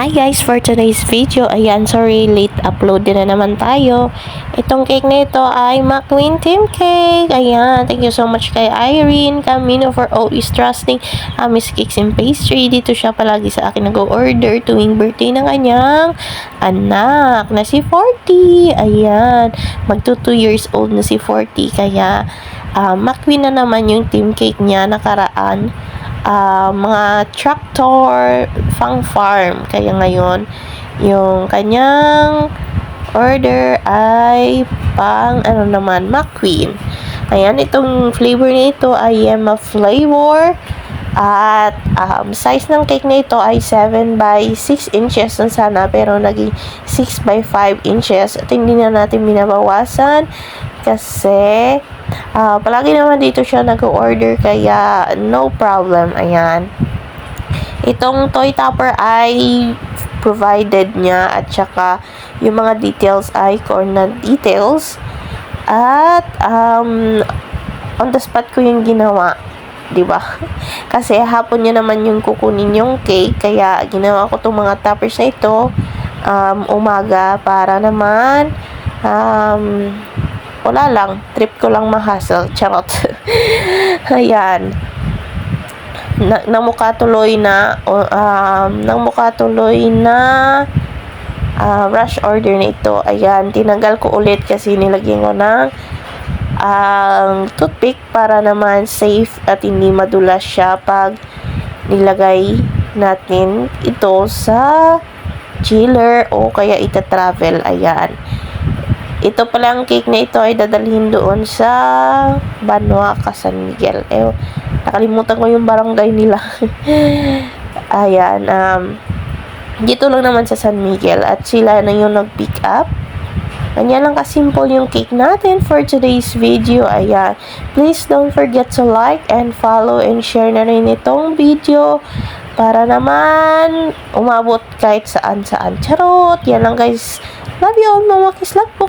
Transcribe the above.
Hi guys, for today's video, ayan, sorry, late upload din na naman tayo. Itong cake na ito ay McQueen Team Cake. Ayan, thank you so much kay Irene Camino for always trusting Miss Cakes and Pastry. Dito siya palagi sa akin nag-order tuwing birthday ng kanyang anak na si 40. Ayan, magto 2 years old na si 40. Kaya, McQueen na naman yung team cake niya nakaraan. Mga tractor farm. Kaya ngayon, yung kanyang order ay pang McQueen. Ayan, itong flavor nito ay yema flavor. At size ng cake na ito ay 7 by 6 inches sana, pero naging 6 by 5 inches. At hindi na natin binabawasan kasi palagi naman dito siya nag-order, kaya no problem. Ayan, itong toy topper ay provided niya, at saka yung mga details ay corner details, at on the spot ko yung ginawa, di ba? Kasi hapon niya naman yung kukunin yung cake, kaya ginawa ko tong mga toppers na ito umaga para naman wala lang, trip ko lang ma-hustle, charot. Ayan, namukha tuloy na rush order na ito. Ayan, tinanggal ko ulit kasi nilagyan ko ng toothpick para naman safe at hindi madulas siya pag nilagay natin ito sa chiller o kaya ita-travel. Ayan, ito palang cake na ito ay dadalhin doon sa Banwa, San Miguel. Nakalimutan ko yung barangay nila. Ayan, dito lang naman sa San Miguel, at sila na yung nag-pick up. Ganyan lang kasimple yung cake natin for today's video. Ayan, please don't forget to like and follow and share na rin itong video para naman umabot kahit saan-saan. Charot! Yan lang guys. Love you all, Mama Kiss. Love po.